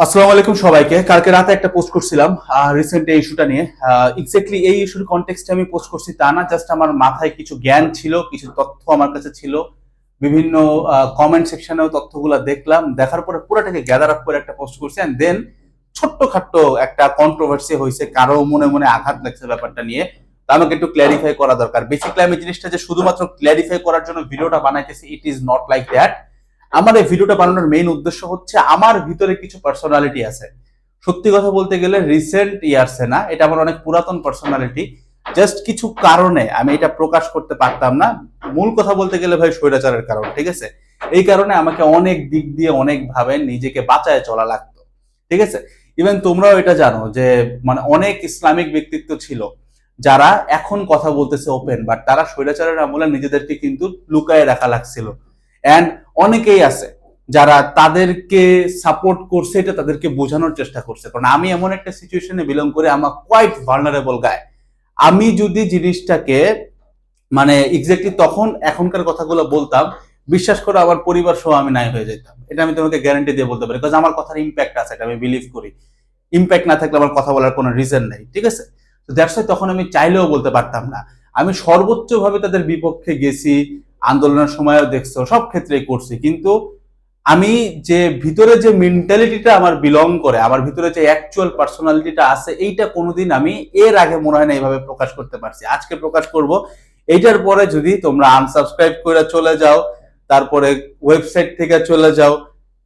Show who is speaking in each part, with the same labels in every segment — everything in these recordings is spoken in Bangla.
Speaker 1: আসসালামু আলাইকুম সবাইকে। কালকে রাতে একটা পোস্ট করছিলাম রিসেন্ট এই ইস্যুটা নিয়ে। এক্স্যাক্টলি এই ইস্যুর কনটেক্সটে আমি পোস্ট করছি তা না, জাস্ট আমার মাথায় কিছু জ্ঞান ছিল, কিছু তথ্য আমার কাছে ছিল। বিভিন্ন কমেন্ট সেকশনেও তথ্যগুলো দেখলাম, দেখার পরে পুরোটাকে গ্যাদার আপ করে একটা পোস্ট করছি। এন্ড দেন ছোট্টখাট্ট একটা কন্ট্রোভার্সি হয়েছে, কারো মনে মনে আঘাত লাগছে ব্যাপারটা নিয়ে। তা আমাকে একটু ক্ল্যারিফাই করা দরকার। বেসিক্যালি আমি জিনিসটা যে শুধুমাত্র ক্ল্যারিফাই করার জন্য ভিডিওটা বানাইতেছি, it is not like that. আমার এই ভিডিওটা বানানোর মেইন উদ্দেশ্য হচ্ছে আমার ভিতরে কিছু পার্সোনালিটি আছে। সত্যি কথা বলতে গেলে রিসেন্ট ইয়ার্সে না, এটা আমার অনেক পুরাতন পার্সোনালিটি। জাস্ট কিছু কারণে আমি এটা প্রকাশ করতে পারতাম না। মূল কথা বলতে গেলে ভাই স্বৈরাচারের কারণ, ঠিক আছে? এই কারণে আমাকে অনেক দিক দিয়ে অনেক ভাবে নিজেকে বাঁচায় চলা লাগতো, ঠিক আছে? ইভেন তোমরাও এটা জানো যে মানে অনেক ইসলামিক ব্যক্তিত্ব ছিল যারা এখন কথা বলতেছে ওপেন, বাট তারা স্বৈরাচারের আমলে নিজেদেরকে কিন্তু লুকায় রাখা লাগছিল। অ্যান্ড অনেকেই আছে যারা তাদেরকে সাপোর্ট করছে, এটা তাদেরকে বোঝানোর চেষ্টা করছে। কারণ আমি এমন একটা সিচুয়েশনে বিলং করে, আমার কোয়াইট ভালনারেবল গায়। আমি যদি জিনিসটাকে মানে এক্স্যাক্টলি তখন এখনকার কথাগুলো বলতাম, বিশ্বাস করো আমার পরিবার সহ আমি নাই হয়ে যেতাম। এটা আমি তোমাকে গ্যারান্টি দিয়ে বলতে পারি, বিকজ আমার কথার ইম্প্যাক্ট আছে, এটা আমি বিলিভ করি। ইম্প্যাক্ট না থাকলে আমার কথা বলার কোনো রিজন নেই, ঠিক আছে? তো দ্যাটস ওয়াই তখন আমি চাইলেও বলতে পারতাম না। আমি সর্বোচ্চ ভাবে তাদের বিপক্ষে গেছি, আন্দোলনের সময়ও দেখছো, সব ক্ষেত্রেই করছি। কিন্তু আমি যে ভিতরে যে মেন্টালিটিটা আমার বিলং করে, আমার ভিতরে যে অ্যাকচুয়াল পার্সোনালিটিটা আছে, এইটা কোনোদিন আমি এর আগে মনে হয় না এইভাবে প্রকাশ করতে পারছি। আজকে প্রকাশ করব। এইটার পরে যদি তোমরা আনসাবস্ক্রাইব করে চলে যাও, তারপরে ওয়েবসাইট থেকে চলে যাও,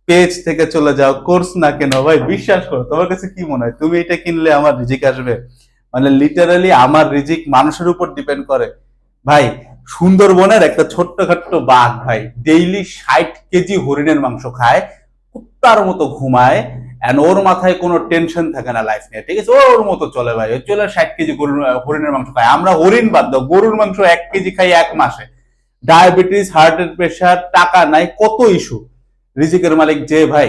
Speaker 1: পেজ থেকে চলে যাও, কোর্স না কেন, ভাই বিশ্বাস করো, তোমার কাছে কি মনে হয় তুমি এটা কিনলে আমার রিজিক আসবে? মানে লিটারালি আমার রিজিক মানুষের উপর ডিপেন্ড করে। ভাই সুন্দরবনের একটা ছোট্টখাট্ট বাঘ ভাই ডেইলি 60 কেজি হরিণের মাংস খায়, কুত্তার মতো ঘুমায়, এন্ড ওর মাথায় কোনো টেনশন থাকে না লাইফ নিয়ে, ঠিক আছে? ওর মতো চলে ভাই, ও চলে 60 কেজি হরিণের মাংস খায়। আমরা হরিণ বাদ দাও, গরুর মাংস 1 কেজি খাই এক মাসে। ডায়াবেটিস, হার্টের প্রেশার, টাকা নাই, কত ইস্যু। রিজিকের মালিক যে ভাই,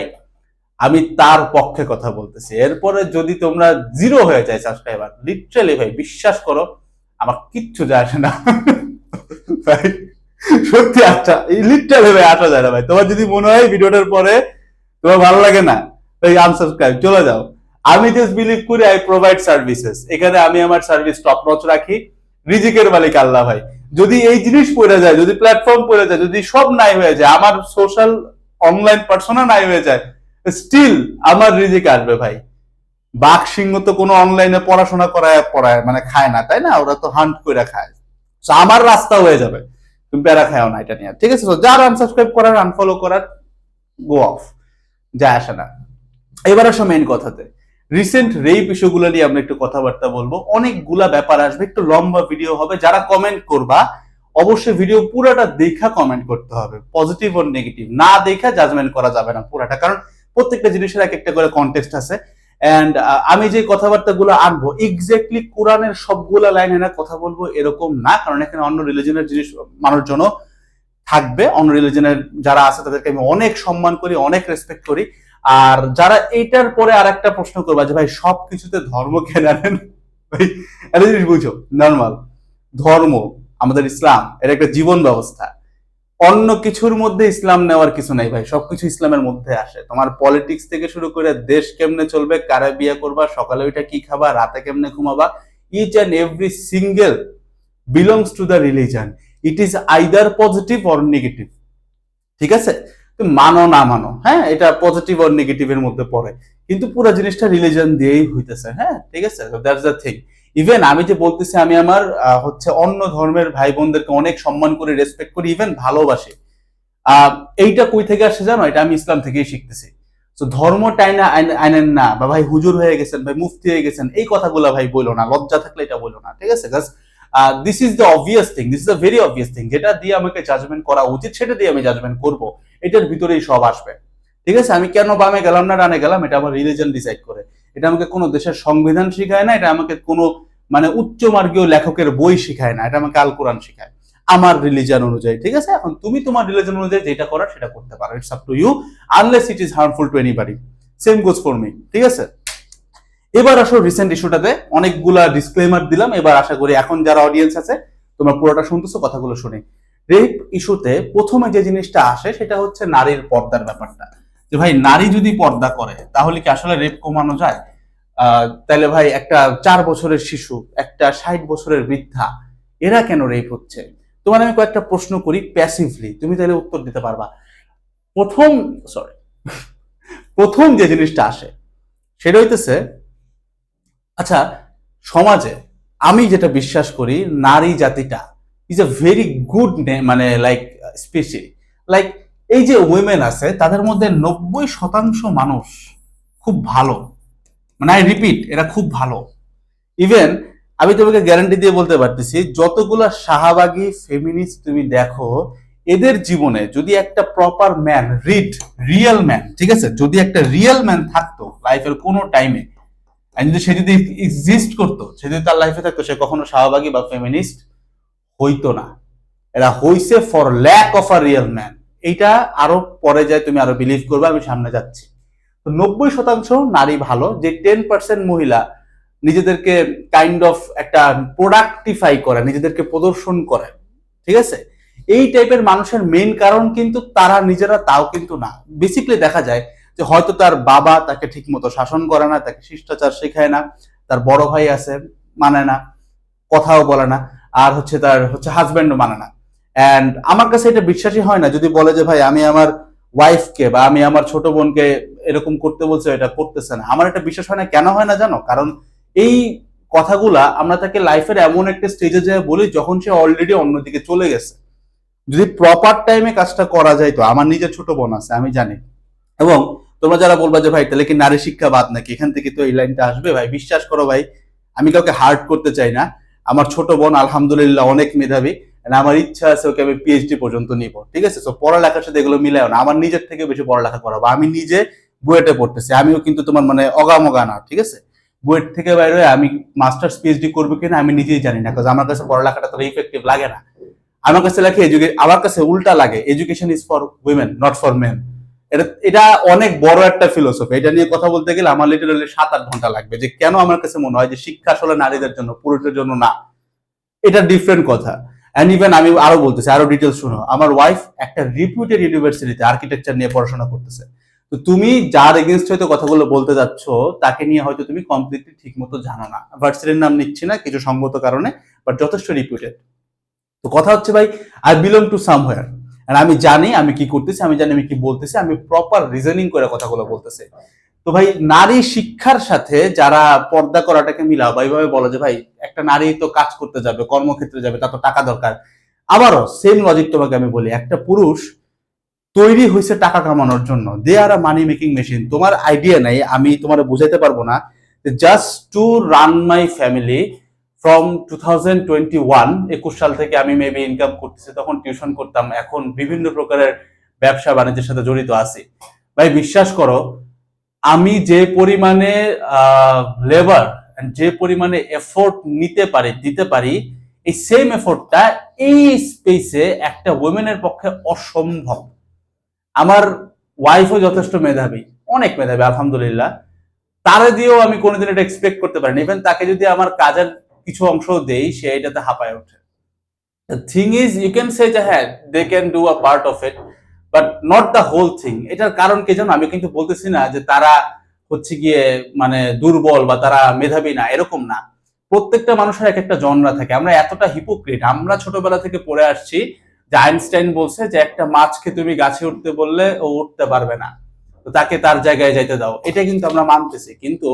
Speaker 1: আমি তার পক্ষে কথা বলতেছি। এরপরে যদি তোমরা জিরো হয়ে যায় সাবস্ক্রাইবার, লিটারালি ভাই বিশ্বাস করো আমার কিচ্ছু যায় আসে না ভাই। সত্যি আচ্ছা, লিটারালি ভাই আসা যায় না ভাই। তোমার যদি মনে হয় ভিডিওটার পরে তোমার ভালো লাগে না, ভাই আনসাবস্ক্রাইব চলে যাও। আমি জাস্ট বিলিভ করি আই প্রোভাইড সার্ভিসেস। এখানে আমি আমার সার্ভিস টপ নচ রাখি। রিজিকের মালিক আল্লাহ ভাই। যদি এই জিনিস পড়ে যায়, যদি প্ল্যাটফর্ম পড়ে যায়, যদি সব নাই হয়ে যায়, আমার সোশ্যাল অনলাইন পার্সোনা নাই হয়ে যায়, স্টিল আমার রিজিক আসবে ভাই। বাঘ সিংহ তো কোনো অনলাইনে পড়াশোনা পড়ায় মানে খায় না, তাই না? ওরা তো হান্ট করে খায়। তো আমার রাস্তা হয়ে যাবে, তুমি প্যারা খাও না এটা নিয়ে, ঠিক আছে? তো যার আনসাবস্ক্রাইব করার, আনফলো করার, গো অফ, যায় আসে না। এবার আসো মেইন কথাতে। রিসেন্ট রেপ ইস্যুগুলো নিয়ে আমরা একটু কথাবার্তা বলবো। অনেকগুলা ব্যাপার আসবে, একটু লম্বা ভিডিও হবে। যারা কমেন্ট করবা অবশ্যই ভিডিও পুরোটা দেখা কমেন্ট করতে হবে, পজিটিভ ও নেগেটিভ না দেখা জাজমেন্ট করা যাবে না পুরাটা, কারণ প্রত্যেকটা জিনিসের এক একটা করে কনটেক্সট আছে। এন্ড আমি যে কথাবার্তাগুলো আনবো এক্স্যাক্টলি কোরআনের সবগুলা লাইন এনে কথা বলবো এরকম না, কারণ এখানে অন্য রিলিজনের জিনিস মানুষজন থাকবে। অন্য রিলিজনের যারা আছে তাদেরকে আমি অনেক সম্মান করি, অনেক রেসপেক্ট করি। আর যারা এইটার পরে আর একটা প্রশ্ন করবা যে ভাই সবকিছুতে ধর্ম কেন আনেন, ভাই একটা জিনিস বুঝো, নর্মাল ধর্ম আমাদের ইসলাম, এটা একটা জীবন ব্যবস্থা। অন্য কিছুর মধ্যে ইসলাম নেওয়ার কিছু নাই ভাই, সবকিছু ইসলামের মধ্যে আসে। তোমার পলিটিক্স থেকে শুরু করে দেশ কেমনে চলবে, কারা বিয়ে করবা, সকালে ওইটা কি খাবা, রাতে কেমনে ঘুমাবা, each and every single belongs to the religion. It is either positive or negative, ঠিক আছে? তুমি মানো না মানো, হ্যাঁ, এটা পজিটিভ অর নেগেটিভ এর মধ্যে পড়ে, কিন্তু পুরো জিনিসটা রিলিজন দিয়েই হইতেছে, হ্যাঁ, ঠিক আছে? That's the thing. ইভেন আমি যে বলতেছি, আমি আমার হচ্ছে অন্য ধর্মের ভাই বোনদেরকে অনেক সম্মান করি, রেসপেক্ট করি, ইভেন ভালোবাসি। এইটা কই থেকে আসছে জানো? এটা আমি ইসলাম থেকেই শিখতেছি। তো ধর্ম টাইনা আইনেন না, বা ভাই হুজুর হয়ে গেছেন, ভাই মুফতি হয়ে গেছেন, এই কথাগুলো ভাই বলো না, লজ্জা থাকলে এটা বলো না, ঠিক আছে? This is the obvious thing, this is the very obvious thing. যেটা দিয়ে আমাকে জাজমেন্ট করা উচিত সেটা দিয়ে আমি জাজমেন্ট করব। এটার ভিতরেই সব আসবে, ঠিক আছে? আমি কেন বামে গেলাম না ডানে গেলাম, এটা আমার রিলিজন ডিসাইড করে। এটা আমাকে কোনো দেশের সংবিধান শিখায় না, এটা আমাকে কোনো মানে উচ্চ মার্গীয় লেখকের বই শিখায় না, এটা আমাকে আল কোরআন শিখায় আমার রিলিজন অনুযায়ী, ঠিক আছে? এখন তুমি তোমার রিলিজন অনুযায়ী যেটা করার সেটা করতে পারো, it's up to you, unless it is harmful to anybody. Same goes for me, ঠিক আছে? এবার আসো রিসেন্ট ইস্যুটাতে অনেকগুলা ডিসক্লেমার দিলাম। এবার আশা করি এখন যারা অডিয়েন্স আছে তোমরা পুরোটা শুনতেছো, কথাগুলো শুনে। রেপ ইস্যুতে প্রথমে যে জিনিসটা আসে সেটা হচ্ছে নারীর পর্দার ব্যাপারটা। যে ভাই নারী যদি পর্দা করে তাহলে কি আসলে রেপ কমানো যায়? তাহলে ভাই একটা 4 বছরের শিশু, একটা 60 বছরের বৃদ্ধা, এরা কেন রেপ হচ্ছে? তোমার আমি কয়েকটা প্রশ্ন করি প্যাসিভলি, তুমি তাহলে উত্তর দিতে পারবা। প্রথম সরি প্রথম যে জিনিসটা আসে সেটা হইতেছে, আচ্ছা, সমাজে আমি যেটা বিশ্বাস করি, নারী জাতিটা ইজ এ ভেরি গুড, মানে লাইক স্পেশালি লাইক এই যে উইমেন আছে তাদের মধ্যে 90% মানুষ খুব ভালো, মানে আই রিপিট, এরা খুব ভালো। ইভেন আমি তোমাকে গ্যারান্টি দিয়ে বলতে পারতেছি, যতগুলা শাহবাগী ফেমিনিস্ট তুমি দেখো, এদের জীবনে যদি একটা প্রপার ম্যান, রিয়েল ম্যান, ঠিক আছে, যদি একটা রিয়েল ম্যান থাকতো লাইফের কোনো টাইমে, যদি সে যদি এক্সিস্ট করতো, সে যদি তার লাইফে থাকতো, সে কখনো শাহবাগী বা ফেমিনিস্ট হইতো না। এরা হইছে for lack of a real man. এইটা আরো পরে যায়, তুমি আরো বিলিভ করবে, আমি সামনে যাচ্ছি। তো 90% নারী ভালো, যে 10% মহিলা নিজেদেরকে কাইন্ড অফ একটা প্রোডাক্টিফাই করে, নিজেদেরকে প্রদর্শন করে, ঠিক আছে, এই টাইপের মানুষের মেইন কারণ কিন্তু তারা নিজেরা তাও কিন্তু না। বেসিক্যালি দেখা যায় যে হয়তো তার বাবা তাকে ঠিক মতো শাসন করে না, তাকে শিষ্টাচার শেখায় না, তার বড় ভাই আছে মানে না, কথাও বলে না, আর হচ্ছে তার হচ্ছে হাজবেন্ডও মানে না। অ্যান্ড আমার কাছে এটা বিশ্বাসই হয় না যদি বলে যে ভাই আমি আমার ওয়াইফকে বা আমি আমার ছোট বোনকে এরকম করতে বলছে, এটা করতেছে না। আমার এটা বিশ্বাস হয় না। কেন হয় না জানো? কারণ এই কথাগুলা আমরা তাকে লাইফের এমন একটা স্টেজে যায় বলি যখন সে অলরেডি অন্যদিকে চলে গেছে। যদি প্রপার টাইমে কাজটা করা যায়, তো আমার নিজের ছোট বোন আছে, আমি জানি। এবং তোমরা যারা বলবা যে ভাই তাহলে কি নারী শিক্ষা বাদ নাকি, এখান থেকে তো এই লাইনটা আসবে, ভাই বিশ্বাস করো ভাই, আমি কাউকে হার্ট করতে চাই না। আমার ছোট বোন আলহামদুলিল্লাহ অনেক মেধাবী, আমার ইচ্ছা আছে ওকে আমি পিএইচডি পর্যন্ত নিব, ঠিক আছে। তো পড়ালেখার সাথে এগুলো মিলায় না, আমার নিজের থেকে বেশি পড়ালেখা করাবো। আমি নিজে বুয়েটে পড়তেছি, আমিও কিন্তু তোমার মানে অগামগা না, ঠিক আছে। বুয়েট থেকে বাইরে হয়ে আমি মাস্টার্স পিএইচডি করবো কিনা আমি নিজেই জানি না, কারণ আমার কাছে পড়ালেখাটা তো ইফেক্টিভ লাগে না। আমার কাছে লাগে আমার কাছে উল্টা লাগে, education is for women not for men. এটা এটা অনেক বড় একটা ফিলোসফি। এটা নিয়ে কথা বলতে গেলে আমার লিটারালি 7-8 ঘন্টা লাগবে, যে কেন আমার কাছে মনে হয় যে শিক্ষা আসলে নারীদের জন্য, পুরুষদের জন্য না। এটা ডিফারেন্ট কথা। এন্ড ইভেন আমি আরো বলতেছি, আরো ডিটেলস শুনো। আমার ওয়াইফ একটা রিপুটেড ইউনিভার্সিটিতে আর্কিটেকচার নিয়ে পড়াশোনা করতেছে। তো তুমি যার এগেনস্ট হয়তো কথাগুলো বলতে যাচ্ছ, তাকে নিয়ে হয়তো তুমি কমপ্লিটলি ঠিক মতো জানো না। ভার্সিটির নাম নিচ্ছি না কিছু সঙ্গত কারণে, বাট যথেষ্ট রিপুটেড। তো কথা হচ্ছে ভাই, আই বিলং টু সামওয়্যার, আর আমি জানি আমি কি করতেছি, আমি জানি আমি কি বলতেছি, আমি প্রপার রিজনিং করে কথাগুলো বলতেছি। তো ভাই নারী শিক্ষার সাথে যারা পর্দা করাটাকে মিলাও বা এইভাবে বলো যে ভাই একটা নারী তো কাজ করতে যাবে, কর্মক্ষেত্রে যাবে, তার তো টাকা দরকার। আবারও সেম লজিক তোমাকে আমি বলি, একটা পুরুষ তৈরি হয়েছে টাকা কামানোর জন্য, দে আর আ মানি মেকিং মেশিন। তোমার আইডিয়া নাই, আমি তোমার বুঝাইতে পারবো না, just to run my family from 2021 21 সাল থেকে আমি মেবি ইনকাম করতেছি। তখন টিউশন করতাম, এখন বিভিন্ন প্রকারের ব্যবসা বাণিজ্যের সাথে জড়িত আছি। ভাই বিশ্বাস করো, আমি যে পরিমাণে লেবার, যে পরিমাণে এফোর্ট নিতে পারি, দিতে পারি, এই সেম এফোর্টটা এই স্পেসে একটা ওমেনের পক্ষে অসম্ভব। আমার ওয়াইফও যথেষ্ট মেধাবী, অনেক মেধাবী আলহামদুলিল্লাহ, তারে দিয়েও আমি কোনোদিন এটা এক্সপেক্ট করতে পারিনি। ইভেন তাকে যদি আমার কাজের কিছু অংশ দেই, সে এটাতে হাঁপায় ওঠে। The thing is, you can say যে হ্যাঁ they can do a part of it, but not the whole thing. এটার কারণ কি জানো? আমি কিন্তু বলতেছি না যে তারা হচ্ছে গিয়ে মানে দুর্বল বা তারা মেধাবী না, এরকম না। প্রত্যেকটা মানুষের এক একটা জনরা থাকে। আমরা এতটা হিপোক্রিট, আমরা ছোটবেলা থেকে পড়ে আসছি যে আইনস্টাইন বলছে যে একটা মাছকে তুমি গাছে উঠতে বললে ও উঠতে পারবে না, তো তাকে তার জায়গায় যাইতে দাও। এটা কিন্তু আমরা মানতেছি, কিন্তু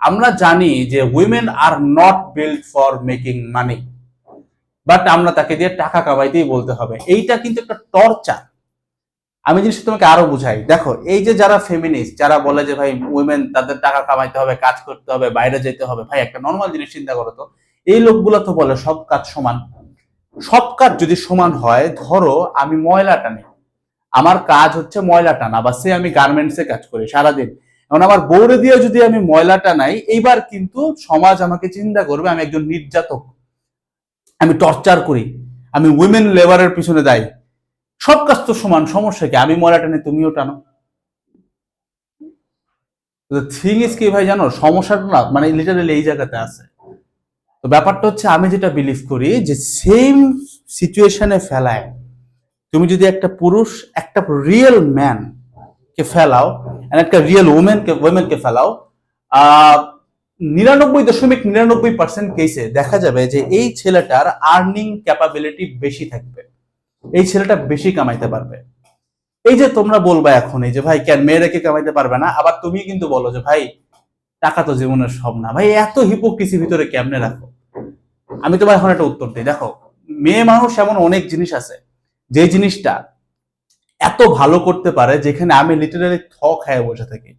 Speaker 1: আমরা জানি যে women are not build for making money, but আমরা তাকে দিয়ে টাকা কামাইতেই বলতে হবে। এইটা কিন্তু একটা টর্চার। আমি জিনিসটা তোমাকে আরো বুঝাই, দেখো এই যে যারা ফেমিনিস্ট, যারা বলে যে ভাই উইমেন তাদের টাকা কামাইতে হবে, কাজ করতে হবে, বাইরে যেতে হবে, ভাই একটা নর্মাল জিনিস চিন্তা করো তো, এই লোকগুলো তো বলে সব কাজ সমান। সব কাজ যদি সমান হয়, ধরো আমি ময়লা টানি, আমার কাজ হচ্ছে ময়লা টানা, বা সে আমি গার্মেন্টসে কাজ করি সারাদিন, এখন আমার বউরে দিয়ে যদি আমি ময়লা টানাই, এইবার কিন্তু সমাজ আমাকে চিন্তা করবে আমি একজন নির্যাতক, আমি টর্চার করি, আমি উইমেন লেবারের পিছনে দায়ী। সব কাজ তো সমান, সমস্যা কি? আমি ময়লা টানি, তুমিও টানো। থিং ইজ কি ভাই জানো, সমস্যাটা না মানে লিটারালি এই জায়গাতে আছে। তো ব্যাপারটা হচ্ছে, আমি যেটা বিলিভ করি যে সেম সিচুয়েশনে ফেলায় তুমি যদি একটা পুরুষ, একটা রিয়েল ম্যান, কে ফেলাও and একটা রিয়েল ওমেনকে ফেলাও, 99.99% কেসে দেখা যাবে যে এই ছেলেটার আর্নিং ক্যাপাবিলিটি বেশি থাকবে, এই ছেলেটা বেশি কামাইতে পারবে। এই যে তোমরা বলবা এখন এই যে ভাই কেন মেয়েরা কি কামাইতে পারবে না, আবার তুমি কিন্তু বলো যে ভাই টাকা তো জীবনের সব না। ভাই এত হিপোক্রিসি ভিতরে কেমনে রাখো? আমি তোমার এখন একটা উত্তর দিই। দেখো, মেয়ে মানুষ এমন অনেক জিনিস আছে যে জিনিসটা এত ভালো করতে পারে যেখানে আমি লিটারালি খায় বসে থাকি।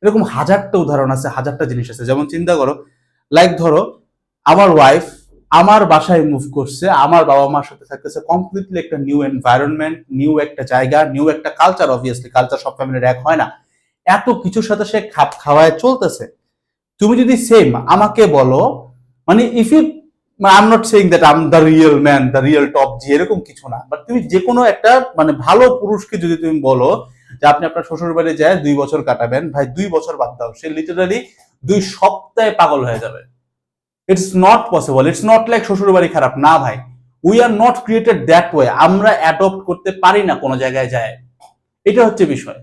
Speaker 1: এরকম হাজারটা উদাহরণ আছে, হাজারটা জিনিস আছে। যেমন চিন্তা করো, লাইক ধরো আমার ওয়াইফ আমার বাসায় মুভ করছে, আমার বাবা মার সাথে থাকতেছে, কমপ্লিটলি একটা নিউ এনভায়রনমেন্ট, নিউ একটা জায়গা, নিউ একটা কালচার। অবভিয়াসলি কালচার সব ফ্যামিলির এক হয় না, এত কিছুর সাথে সে খাপ খাওয়ায় চলতেছে। তুমি যদি সেম আমাকে বলো, মানে if you, I am not saying that I am the real man, the real top G, এরকম কিছু না, বাট তুমি যে কোনো একটা মানে ভালো পুরুষকে যদি তুমি বলো যে আপনি আপনার শ্বশুর বাড়ি যায় 2 বছর কাটাবেন, ভাই 2 বছর বাদ দাও, সে লিটারালি 2 সপ্তাহে পাগল হয়ে যাবে। It's not possible. It's not like শ্বশুর বাড়ি খারাপ না ভাই, we are not created that way. আমরা অ্যাডপ্ট করতে পারি না কোনো জায়গায় যায়, এটা হচ্ছে বিষয়।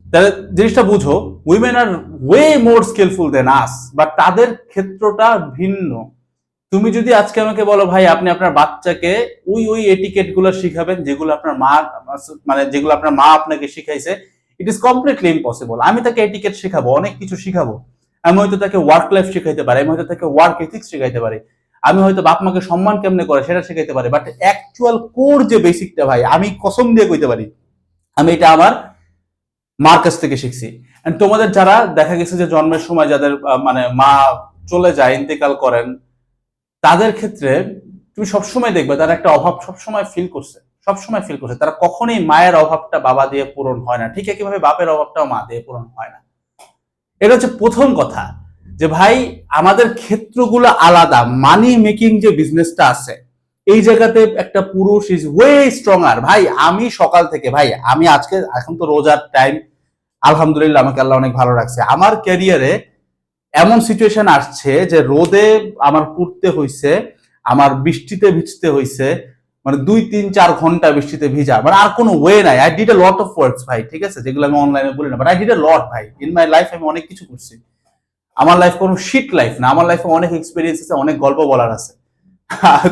Speaker 1: তাহলে জিনিসটা বুঝো, women are way more skillful than us, বাট তাদের ক্ষেত্রটা ভিন্ন। তুমি যদি আজকে আমাকে বলো ভাই আপনি আপনার বাচ্চাকে ওই এটিকেট গুলো শিখাবেন যেগুলো আপনার মা, মানে যেগুলো আপনার মা আপনাকে শিখাইছে, ইট ইজ কমপ্লিটলি ইম্পসিবল। আমি তাকে এটিকেট শিখাবো, অনেক কিছু শিখাবো। আমি হয়তো তাকে ওয়ার্ক লাইফ শিখাইতে পারি, আমি হয়তো তাকে ওয়ার্ক এথিক্স শিখাইতে পারি, আমি হয়তো বাপ মাকে সম্মান কেমনে করে সেটা শিখাইতে পারি, বাট অ্যাকচুয়াল কোর যে বেসিকটা ভাই আমি কসম দিয়ে কইতে পারি আমি এটা আমার মার কাছ থেকে শিখছি। এন্ড তোমাদের যারা দেখা গেছে যে জন্মের সময় যাদের মানে মা চলে যায়, ইন্তেকাল করেন, তাদের ক্ষেত্রে তুমি সবসময় দেখবে তারা একটা অভাব সবসময় ফিল করছে, সবসময় ফিল করছে। তারা কখনোই মায়ের অভাবটা বাবা দিয়ে পূরণ হয় না, ঠিক একইভাবে বাপের অভাবটাও মা দিয়ে পূরণ হয় না। এটা হচ্ছে প্রথম কথা, যে ভাই আমাদের ক্ষেত্রগুলো আলাদা। মানি মেকিং যে বিজনেসটা আছে এই জায়গাতে একটা পুরুষ ইজ ওয়ে স্ট্রঙ্গার। ভাই আমি সকাল থেকে, ভাই আমি আজকে, এখন তো রোজার টাইম, আলহামদুলিল্লাহ আমাকে আল্লাহ অনেক ভালো রাখছে। আমার ক্যারিয়ারে এমন সিচুয়েশন আসছে যে রোদে আমার পুড়তে হয়েছে, আমার বৃষ্টিতে ভিজতে হয়েছে, মানে 2-3-4 ঘন্টা বৃষ্টিতে ভিজা, মানে আর কোনো ওয়ে নাই। I did A lot of works ভাই, ঠিক আছে, যেগুলো আমি অনলাইনে বলি না, বাট আই ডিড এ লট ভাই ইন মাই লাইফ। আমি অনেক কিছু করছি। আমার লাইফ কোনো শিট লাইফ না, আমার লাইফে অনেক এক্সপিরিয়েন্স আছে, অনেক গল্প বলার আছে।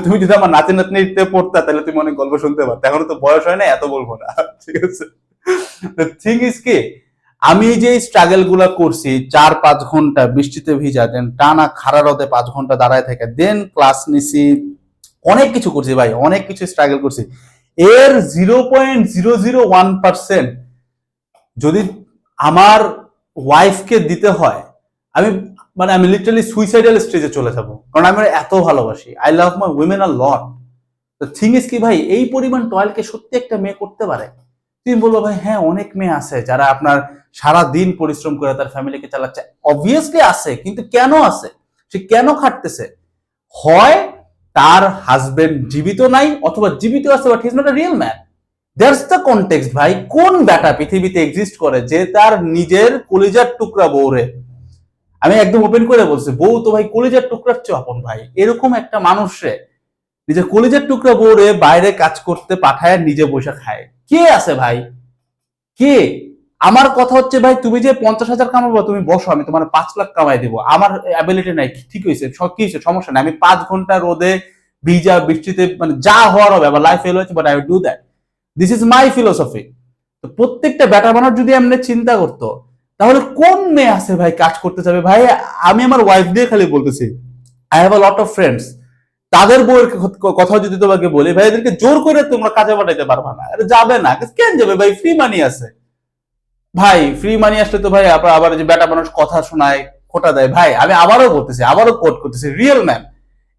Speaker 1: তুমি যদি আমার নাতি নাতনিতে পড়তা তাহলে তুমি অনেক গল্প শুনতে পারতে, এখন তো বয়স হয় না, এত বলবো না, ঠিক আছে। থিং ইজ কি, আমি যে স্ট্রাগল গুলা করছি 4-5 ঘন্টা বৃষ্টিতে ভিজা, দেন টানা খাড়া রোদে 5 ঘন্টা দাঁড়ায় থাকে, দেন ক্লাস নিছি, অনেক কিছু করছি ভাই, অনেক কিছু স্ট্রাগল করছি। এর 0.001% যদি আমার ওয়াইফকে দিতে হয়, আমি মানে আমি লিটারালি সুইসাইডাল স্টেজে চলে যাব, কারণ আমি এত ভালোবাসি। I love my women a lot. The thing is কি ভাই, এই পরিমাণ টয়েলকে সত্যি একটা মেয়ে করতে পারে? তুমি বলবো ভাই হ্যাঁ অনেক মেয়ে আছে যারা আপনার সারা দিন পরিশ্রম করে তার ফ্যামিলিকে চালাচ্ছে। অবভিয়াসলি আছে, কিন্তু কেন আছে, সে কেন খাটতেছে? হয় তার হাজবেন্ড জীবিত নাই, অথবা জীবিত আছে but he is not a real man. That's the context ভাই। কোন ব্যাটা পৃথিবীতে এক্সিস্ট করে যে তার নিজের কলিজার টুকরা বউরে, আমি একদম ওপেন করে বলছি, বউ তো ভাই কলিজার টুকরার চেয়ে আপন ভাই, এরকম একটা মানুষরে নিজের কলিজার টুকরা বউরে বাইরে কাজ করতে পাঠায়, নিজে বসে খায়, কে আছে ভাই? কে? আমার কথা হচ্ছে ভাই, তুমি যে 50,000 কামাবো, তুমি বসো, আমি তোমার 5 লাখ কামাই দিব, আমার অ্যাবিলিটি নাই, ঠিক হয়েছে, কি হয়েছে, সমস্যা নাই, আমি 5 ঘন্টা রোদে ভিজা বৃষ্টিতে মানে যা হওয়ার হবে, আমার লাইফ ফেল হয়েছে, but I will do that. This is my philosophy. তো প্রত্যেকটা বেটা মানুষ যদি এমনি চিন্তা করতো, তাহলে কোন মেয়ে আছে ভাই কাজ করতে যাবে? ভাই আমি আমার ওয়াইফ দিয়ে খালি বলতেছি, I have a lot of friends, তাদের বউয়ের কথা যদি তোমাকে বলি, ভাই এদেরকে জোর করে তোমরা কাজে পাঠাইতে পারবা না, আরে যাবে না, কেন যাবে ভাই? ফ্রি মানি আছে ভাই, ফ্রি মানি আসলে তো ভাই আবার যে বেটা মানুষ কথা শোনায়, খোটা দেয়। ভাই আমি আবারও বলতেছি, আবারও কোট করতেছি, রিয়েল ম্যান,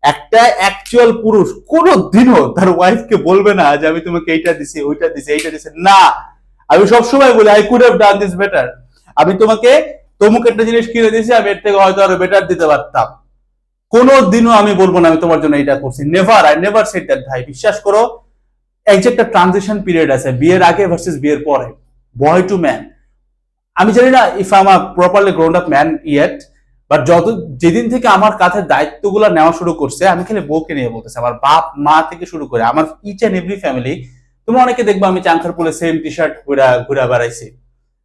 Speaker 1: একটা অ্যাকচুয়াল পুরুষ কোনো দিনও তার ওয়াইফকে বলবে না যে আমি তোমাকে এইটা দিছি, ওইটা দিছি, এইটা দিছি না। আমি সবসময় বলি I could have done this better. আমি তোমাকে তমুক একটা জিনিস কিনে দিয়েছি, আমি এর থেকে হয়তো আরো বেটার দিতে পারতাম। কোনো দিনও আমি বলবো না আমি তোমার জন্য এটা করছি, never, I never said that ভাই। বিশ্বাস করো, এক যে একটা ট্রানজিশন পিরিয়ড আছে বিয়ের আগে ভার্সেস বিয়ের পরে, বয় টু ম্যান। আমি জানি না if I am a properly grown up man yet, but যেদিন থেকে আমার কাঁধে দায়িত্বগুলো নেওয়া শুরু করছে, আমি খালি বউকে নিয়ে বলতেছি, আমার বাপ মা থেকে শুরু করে আমার ইচ এন্ড এভরি ফ্যামিলি। তোমরা অনেকে দেখবো আমি চাঙ্খারপুলে সেম টি শার্ট ঘুরা বেড়াইছি,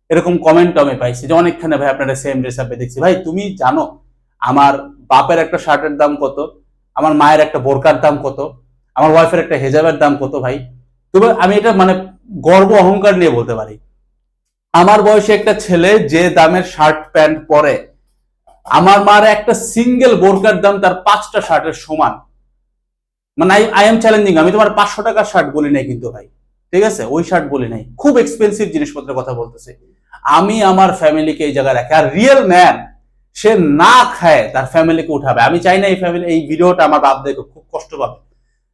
Speaker 1: এরকম কমেন্ট আমি পাইছি যে অনেকখানে ভাই আপনারা সেম ড্রেস আপে দেখছি। ভাই তুমি জানো আমার বাপের একটা শার্টের দাম কত, আমার মায়ের একটা বোরকার দাম কত, আমার ওয়াইফের একটা হেজাবের দাম কত ভাই। তবে আমি এটা মানে গর্ব অহংকার নিয়ে বলতে পারি, আমার বয়সে একটা ছেলে যে দামের শার্ট প্যান্ট পরে, আমার মার একটা সিঙ্গেল বোরকার দাম তার 5টা শার্টের সমান। মানে আই এম চ্যালেঞ্জিং, আমি তোমার 500 টাকার শার্ট বলি নাই কিন্তু ভাই, ঠিক আছে, ওই শার্ট বলি নাই, খুব এক্সপেন্সিভ জিনিসপত্রের কথা বলতেছি। আমি আমার ফ্যামিলিকে এই জায়গায় রাখি। আর রিয়েল ম্যান সে না খায় তার ফ্যামিলিকে উঠাবে। আমি চাই না এই ফ্যামিলি, এই ভিডিওটা আমার বাপ দেখে খুব কষ্ট পাবে,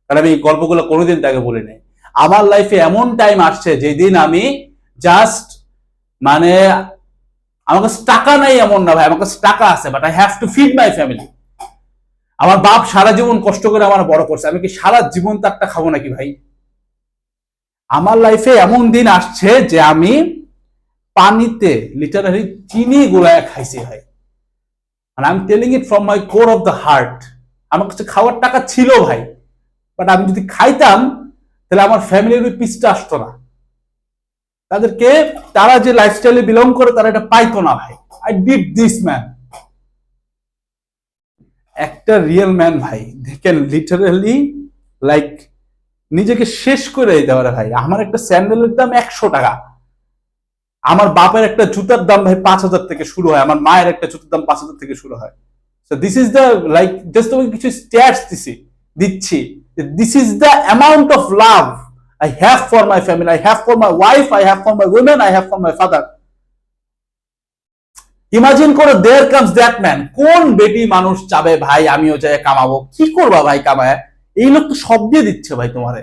Speaker 1: কারণ আমি এই গল্পগুলো কোনোদিন তাকে বলি নাই। আমার লাইফে এমন টাইম আসছে যেদিন আমি জাস্ট মানে আমার কাছে টাকা নাই এমন না ভাই, আমার কাছে টাকা আছে, but I have to feed my family. আমার বাপ সারা জীবন কষ্ট করে আমার বড় করছে, আমি কি সারা জীবন তারটা খাবো নাকি ভাই? আমার লাইফে এমন দিন আসছে যে আমি পানিতে লিটারালি চিনি গুলায় খাইছি ভাই। I am telling it from my core of the heart. আমার কাছে খাওয়ার টাকা ছিল ভাই, বাট আমি যদি খাইতাম তাহলে আমার ফ্যামিলির ওই পিসটা আসতো না। তাদেরকে, তারা যে লাইফস্টাইলে বিলং করে তারা এটা পাইতো না ভাই। I did this man. একটা রিয়েল ম্যান ভাই, দে ক্যান লিটারালি লাইক নিজেকে শেষ করে দিতে পারে ভাই। আমার একটা স্যান্ডেলের দাম 100 টাকা, আমার বাপের একটা জুতার দাম ভাই 5,000 থেকে শুরু হয়, আমার মায়ের একটা জুতার দাম 5,000 থেকে শুরু হয়। So this is the like, just তোমাকে কিছু স্ট্যাটস দিচ্ছি, this is the amount of love I have for my family, I have for my wife, I have for my women, I have for my father. Imagine করো, দেয়ার কামস দ্যাট ম্যান। কোন বেটি মানুষ চাবে ভাই আমিও যাই কামাবো? কি করবা ভাই কামায়? এই লোক তো সব দিয়ে দিচ্ছে ভাই তোমারে।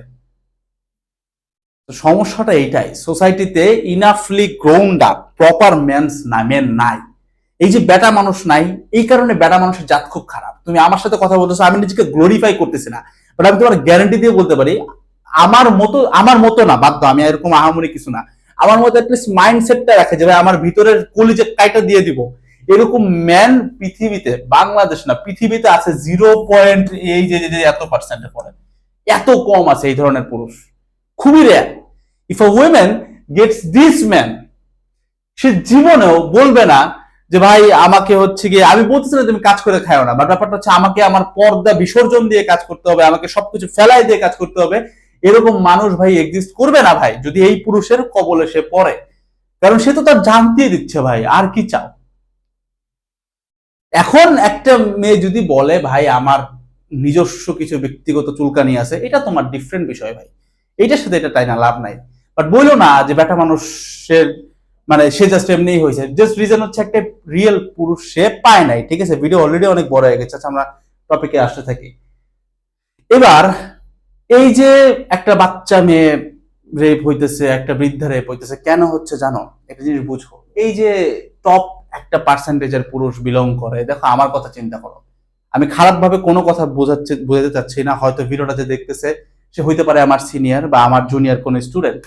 Speaker 1: সমস্যাটা এইটাই, সোসাইটিতে ইনাফলি গ্রাউন্ড আপ প্রপার মেন নাই। এই যে বেটা মানুষ নাই, এই কারণে বেটা মানুষের জাত খুব খারাপ। তুমি আমার সাথে কথা বলতেছো, আমি নিজেকে গ্লোরিফাই করতেছি না, বাট আমি তোমার গ্যারান্টি দিয়ে বলতে পারি আমার মতো না, বাধ্য, আমি এরকম আহামরি কিছু না, আমার মতো অ্যাটলিস্ট মাইন্ডসেটটা রাখে যে ভাই আমার ভিতরের কলিজে কাইটা দিয়ে দিব, এরকম ম্যান পৃথিবীতে, বাংলাদেশ না পৃথিবীতে আছে 0. এই যে এত পার্সেন্টে পড়ে, এত কম আছে এই ধরনের পুরুষ, খুবই rare. If a women gets this man, সে জীবনেও বলবে না যে ভাই আমাকে হচ্ছে গিয়ে, আমি বলতেছি না তুমি কাজ করে খাও না, বাট ব্যাপারটা হচ্ছে আমাকে আমার পর্দা বিসর্জন দিয়ে কাজ করতে হবে, আমাকে সবকিছু ফেলাই দিয়ে কাজ করতে হবে। এরকম মানুষ ভাই এক্সিস্ট করবে না ভাই, যদি এই পুরুষের কবলে সে পড়ে, কারণ সে তো তার জানতেই দিচ্ছে ভাই, আর কি চাও? এখন একটা মেয়ে যদি বলে ভাই আমার নিজস্ব কিছু ব্যক্তিগত চুলকানি আছে, এটা তোমার ডিফারেন্ট বিষয় ভাই, এইটার সাথে এটা তাই না, লাভ নাই। বাট বললো না যে বেটা মানুষের মানে সে জাস্ট এমনিই হয়েছে, জাস্ট রিজন হচ্ছে একটা রিয়েল পুরুষ সে পায় নাই। ঠিক আছে, ভিডিও অলরেডি অনেক বড় হয়ে গেছে, আমরা টপিকে আসতে থাকি। এবার এই যে একটা বাচ্চা মেয়ে রেপ হইতেছে, একটা বৃদ্ধা রেপ হইতেছে, কেন হচ্ছে জানো? একটা জিনিস বুঝো, এই যে টপ একটা পার্সেন্টেজের পুরুষ বিলং করে, দেখো আমার কথা চিন্তা করো, আমি খারাপ ভাবে কোনো কথা বোঝাতে চাচ্ছি না, হয়তো ভিডিওটা যে দেখতেছে সে হইতে পারে আমার সিনিয়র বা আমার জুনিয়র কোন স্টুডেন্ট।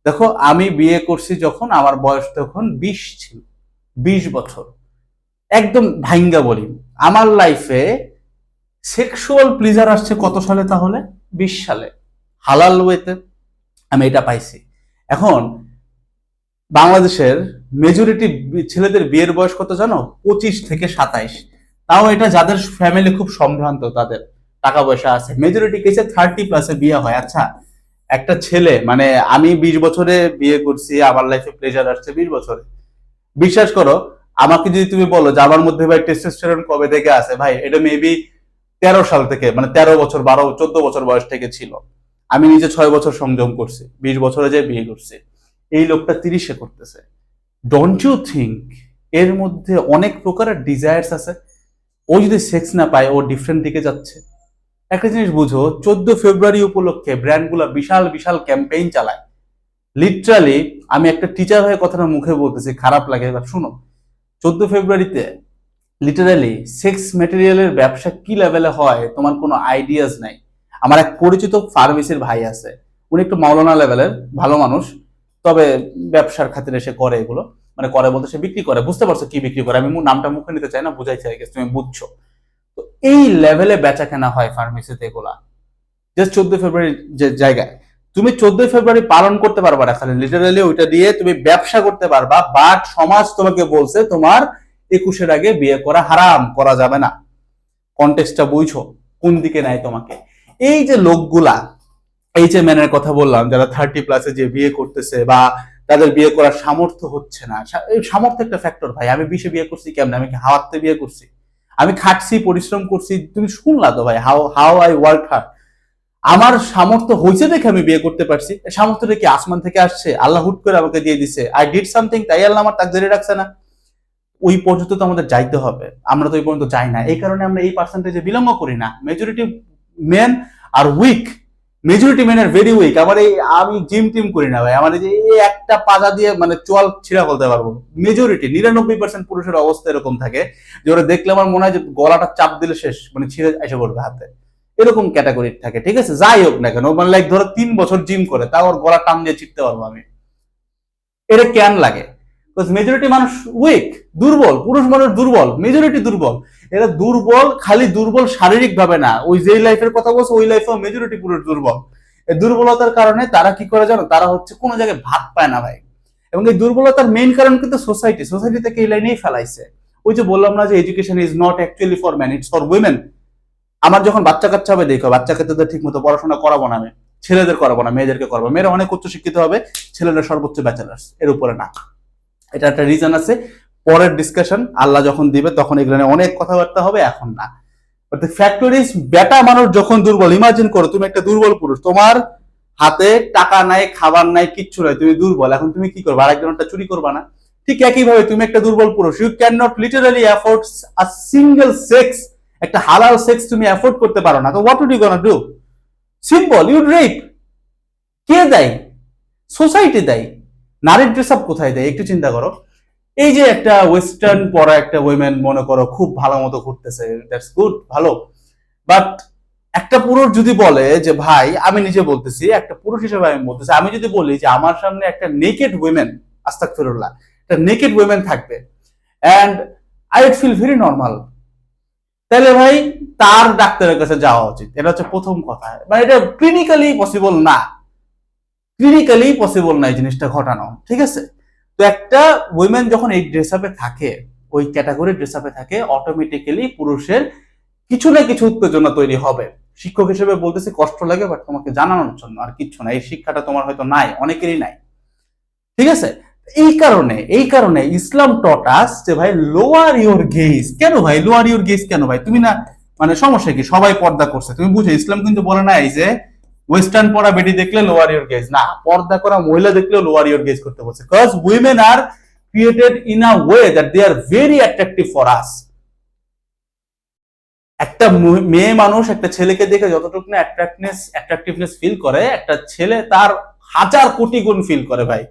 Speaker 1: দেখো আমি বিয়ে করছি যখন আমার বয়স তখন 20 ছিল, 20 বছর। একদম ভাইঙ্গা বলি, আমার লাইফে সেক্সুয়াল প্লিজার আসছে কত সালে? তাহলে 20 সালে, হালাল ওয়েতে আমি এটা পাইছি। এখন বাংলাদেশের মেজরিটি ছেলেদের বিয়ের বয়স কত জানো? 25 থেকে 27। তাও এটা যাদের ফ্যামিলি খুব সম্ভ্রান্ত, তাদের টাকা পয়সা আছে, মেজরিটি কেসে 30+ বিয়ে হয়। আচ্ছা, একটা ছেলে মানে আমি 20 বছরে বিয়ে করছি, আমার লাইফে প্লেজার আসছে 20 বছরে। বিশ্বাস করো, আমাকে যদি তুমি বলো যে আমার মধ্যে ভাই টেস্টোস্টেরন কবে থেকে আছে, ভাই এটা মেবি 13 সাল থেকে, মানে 13 বছর 12 14 বছর বয়স থেকে ছিল। আমি নিজে 6 বছর সংযম করছি, 20 বছরে যে বিয়ে করছি। এই লোকটা 30-এ করতেছে। ডোন্ট ইউ থিঙ্ক এর মধ্যে অনেক প্রকারের ডিজায়ার্স আছে? ও যদি সেক্স না পায় ও ডিফারেন্ট দিকে যাচ্ছে। একটা জিনিস বুঝো, 14 ফেব্রুয়ারি উপলক্ষে ব্র্যান্ডগুলো বিশাল বিশাল ক্যাম্পেইন চালায়। লিটারালি আমি একটা টিচার হয়ে কথাটা মুখে বলতেছি, খারাপ লাগে, শুনো, 14 ফেব্রুয়ারিতে লিটারালি সেক্স মেটেরিয়ালের ব্যবসা কি লেভেলে হয় তোমার কোনো আইডিয়াস নাই। আমার এক পরিচিত ফার্মেসির ভাই আছে, উনি একটু মাওলানা লেভেলের ভালো মানুষ, তবে ব্যবসার খাতিরে সে করে এগুলো, মানে করে বলতে সে বিক্রি করে, বুঝতে পারছো কি বিক্রি করে, আমি নামটা মুখে নিতে চাই না, বুঝাই চাই, তুমি বুঝছো তো। এই লেভেলে বেচা কেনা হয় ফার্মেসিতে এগুলা, জাস্ট 14 ফেব্রুয়ারি যে জায়গায়। তুমি 14 ফেব্রুয়ারি পালন করতে পারবা না, খালি লিটারালি ওইটা দিয়ে তুমি ব্যবসা করতে পারবা, বাট সমাজ তোমাকে বলছে তোমার 21-এর আগে বিয়ে করা হারাম, করা যাবে না। কনটেক্সটটা বুঝছো কোন দিকে নেয় তোমাকে। এই যে লোকগুলা, এই যে ম্যানের কথা বললাম, যারা 30+ যে বিয়ে করতেছে বা তাদের বিয়ে করার সামর্থ্য হচ্ছে না, এই সামর্থ্য একটা ফ্যাক্টর ভাই। আমি 20-এ বিয়ে করছি কেমন? আমি কি হাওয়াতে বিয়ে করছি? আমি খাটছি, পরিশ্রম করছি, তুমি শুনলা তো ভাই, how how I work hard. আমার সামর্থ্য হয়েছে দেখে আমি বিয়ে করতে পারছি। সামর্থ্যটা কি আসমান থেকে আসছে? আল্লাহ হুট করে আমাকে দিয়ে দিছে, আই ডিড সামথিং, তাই আল্লাহ আমার তাকদীরে রাখছে না? ওই পর্যন্ত তো আমাদের যাইতে হবে, আমরা তো ওই পর্যন্ত যাই না। এই কারণে আমরা এই পার্সেন্টেজে বিলম্ব করি না। Majority men are weak, majority men are very weak. আমি জিম টিম করি না ভাই, আমার এই যে একটা পাজা দিয়ে মানে চোয়াল ছিঁড়া বলতে পারবো। মেজরিটি 99% পুরুষের অবস্থা এরকম থাকে যে ওরা দেখলে আমার মনে হয় যে গলাটা চাপ দিলে শেষ, মানে ছিঁড়ে এসে পড়বে হাতে, এরকম ক্যাটাগরির থাকে। ঠিক আছে, যাই হোক না কেন, মানে লাইক ধরো 3 বছর জিম করে তাও ওর গলা টান দিয়ে ছিটতে পারবো আমি। এটা কেন লাগে? মেজরিটি মানুষ উইক, দুর্বল, পুরুষ মানুষ দুর্বল, মেজরিটি দুর্বল। এরা দুর্বল, খালি দুর্বল শারীরিক ভাবে না, ওই যে লাইফের কথা বলছে ওই লাইফে মেজরিটি পুরুষ দুর্বল। এই দুর্বলতার কারণে তারা কি করে জানো? তারা হচ্ছে কোনো জায়গায় ভাত পায় না ভাই। এবং এই দুর্বলতার মেইন কারণ কিন্তু সোসাইটি থেকে এই লাইনেই ফেলাইছে। ওই যে বললাম না যে education is not actually for man, it's for women. আমার যখন বাচ্চা কাচ্চা হবে, দেখো বাচ্চা কাচ্চাদের ঠিক মতো পড়াশোনা করাবো না আমি, ছেলেদের করাবো না, মেয়েদেরকে করাবো। মেয়েরা অনেক উচ্চ শিক্ষিত হবে, ছেলেরা সর্বোচ্চ ব্যাচেলার্স, এর উপরে না। এটা একটা রিজন আছে, পরের ডিসকাশন আল্লাহ যখন দিবে তখন এগুলো নিয়ে অনেক কথাবার্তা হবে, এখন না। বাট দ্য ফ্যাক্টর ইজ, বেটা মানুষ যখন দুর্বল, ইমাজিন করো তুমি একটা দুর্বল পুরুষ, তোমার হাতে টাকা নাই, খাবার নাই, কিচ্ছু নাই, তুমি দুর্বল। এখন তুমি কি করবে? আরেকজনটা চুরি করবা না? ঠিক একইভাবে তুমি একটা দুর্বল পুরুষ, you can not literally afford a single sex, একটা হালাল সেক্স তুমি অ্যাফোর্ড করতে পারো না, তো what would you gonna do? Simple, you rape. কে দেয়? সোসাইটি দেয়। নারীর ড্রেস আপ কোথায় দেয়? একটু চিন্তা করো। এই যে একটা ওয়েস্টার্ন পরা একটা উইমেন মনে করো খুব ভালো মতো ঘুরতেছে, দ্যাটস গুড, ভালো। বাট একটা পুরুষ যদি বলে যে ভাই, আমি নিজে বলতেছি, একটা পুরুষ হিসেবে আমি বলতেছি, আমি যদি বলি যে আমার সামনে একটা নেকেড উইমেন, আস্তাগফিরুল্লাহ, একটা নেকেড উইমেন থাকবে, and I would feel very normal, তাহলে ভাই তার ডাক্তারের কাছে যাওয়া উচিত। এটা হচ্ছে প্রথম কথা। মানে এটা ক্লিনিক্যালি পসিবল না, ক্লিনিক্যালি পসিবল না এই জিনিসটা ঘটানো। ঠিক আছে, তো একটা উইমেন যখন এই ড্রেস আপে থাকে, ওই ক্যাটাগরি ড্রেস আপে থাকে, অটোমেটিক্যালি পুরুষের কিছু না কিছু উত্তেজনা তৈরি হবে। শিক্ষক হিসেবে বলতেছি, কষ্ট লাগে, বাট তোমাকে জানানোর জন্য, আর কিচ্ছু না। এই শিক্ষাটা তোমার হয়তো নাই, অনেকেরই নাই। ঠিক আছে, এই কারণে ইসলাম টট আস যে ভাই লোয়ার ইউর গেজ। কেন ভাই লোয়ার ইউর গেজ? কেন ভাই? তুমি না, মানে সমস্যা কি? সবাই পর্দা করছে, তুমি বুঝো। ইসলাম কিন্তু বলে নাই যে ওয়েস্টার্ন পড়া বেটি দেখলে লোয়ার ইউর গেজ, না, পর্দা করা মহিলা দেখলেও লোয়ার ইউর গেজ করতে বলছে। Because women are created in a way that they are very attractive for us. একটা মেয়ে মানুষ একটা ছেলেকে দেখে যতটুকু না অ্যাট্রাকটিভনেস ফিল করে, একটা ছেলে তার 1000 কোটি গুণ ফিল করে ভাই।